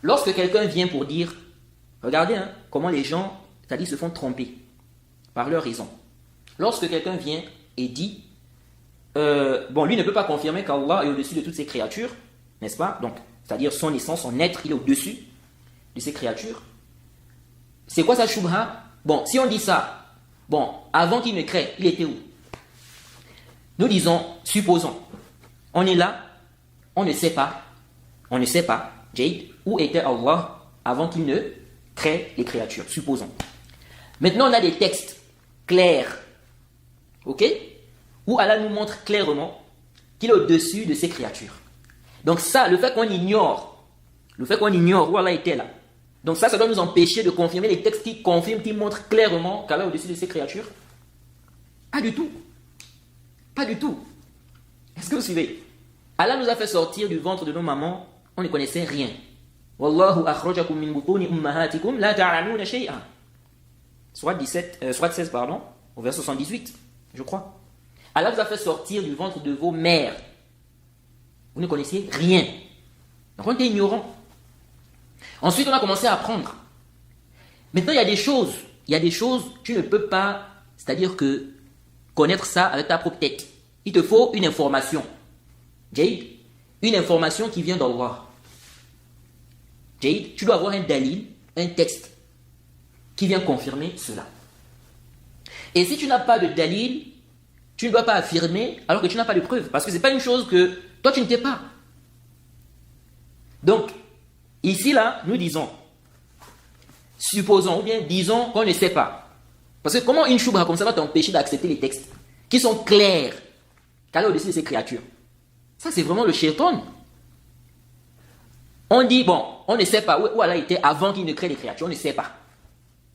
lorsque quelqu'un vient pour dire, regardez comment les gens, c'est-à-dire se font tromper par leur raison. Lorsque quelqu'un vient et dit, lui ne peut pas confirmer qu'Allah est au-dessus de toutes ses créatures, n'est-ce pas? Donc, c'est-à-dire son essence, son être, il est au-dessus de ses créatures. C'est quoi sa shubha? Bon, si on dit ça, avant qu'il ne crée, il était où? Nous disons, supposons, on est là, on ne sait pas, Jade, où était Allah avant qu'il ne crée les créatures, supposons. Maintenant, on a des textes clairs, ok, où Allah nous montre clairement qu'il est au-dessus de ses créatures. Donc ça, le fait qu'on ignore où Allah était là, donc ça doit nous empêcher de confirmer les textes qui confirment, qui montrent clairement qu'Allah est au-dessus de ses créatures. Pas du tout. Pas du tout. Est-ce que vous suivez? Allah nous a fait sortir du ventre de nos mamans, on ne connaissait rien. Wallahu akhrajakum min butuni ummahatikum la ta'lamuna shay'an. Surat 16 pardon, au verset 78, je crois. Allah vous a fait sortir du ventre de vos mères. Vous ne connaissiez rien. Donc on était ignorant. Ensuite, on a commencé à apprendre. Maintenant, il y a des choses, tu ne peux pas, c'est-à-dire que connaître ça avec ta propre tête. Il te faut une information. Jade, une information qui vient d'Allah. Jade, tu dois avoir un dalil, un texte qui vient confirmer cela. Et si tu n'as pas de dalil, tu ne dois pas affirmer alors que tu n'as pas de preuve. Parce que ce n'est pas une chose que toi tu ne sais pas. Donc, ici là, nous disons, supposons ou bien disons qu'on ne sait pas. Parce que comment une choubha comme ça va t'empêcher d'accepter les textes qui sont clairs qu'Allah est au-dessus de ses créatures? Ça c'est vraiment le shaitan. On dit, on ne sait pas où Allah était avant qu'il ne crée les créatures, on ne sait pas.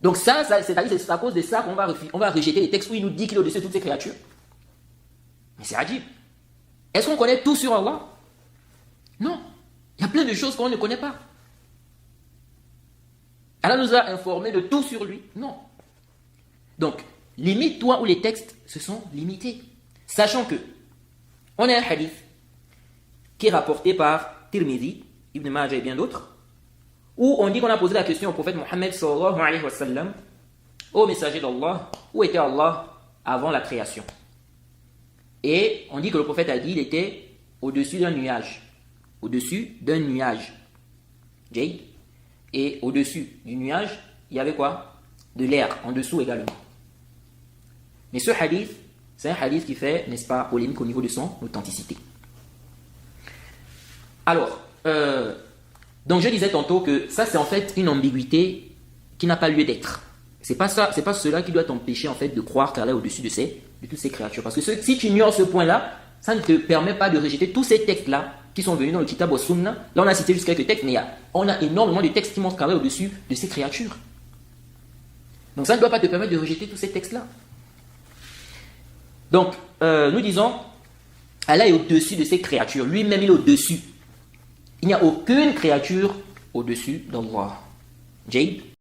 Donc c'est-à-dire c'est à cause de ça qu'on va rejeter les textes où il nous dit qu'il est au-dessus de toutes ces créatures. Mais c'est adib. Est-ce qu'on connaît tout sur Allah? Non. Il y a plein de choses qu'on ne connaît pas. Allah nous a informés de tout sur lui? Non. Donc, limite-toi où les textes se sont limités. Sachant que, on a un hadith qui est rapporté par Tirmidhi, Ibn Majah et bien d'autres, où on dit qu'on a posé la question au prophète Mohammed sallallahu alayhi wa sallam, ô messager d'Allah, où était Allah avant la création? Et on dit que le prophète a dit qu'il était au-dessus d'un nuage. Au-dessus d'un nuage. Jade. Et au-dessus du nuage, il y avait quoi? De l'air, en dessous également. Mais ce hadith, c'est un hadith qui fait, n'est-ce pas, polémique au niveau de son authenticité. Alors, donc je disais tantôt que ça c'est en fait une ambiguïté qui n'a pas lieu d'être. C'est pas cela qui doit t'empêcher en fait de croire qu'Allah est au-dessus de toutes ces créatures. Parce que si tu ignores ce point-là, ça ne te permet pas de rejeter tous ces textes-là qui sont venus dans le Kitab wa Sunna. Là on a cité juste quelques textes, mais on a énormément de textes qui montrent qu'Allah est au-dessus de ces créatures. Donc ça ne doit pas te permettre de rejeter tous ces textes-là. Donc, nous disons, Allah est au-dessus de ces créatures. Lui-même, il est au-dessus. Il n'y a aucune créature au-dessus d'Allah. Jade.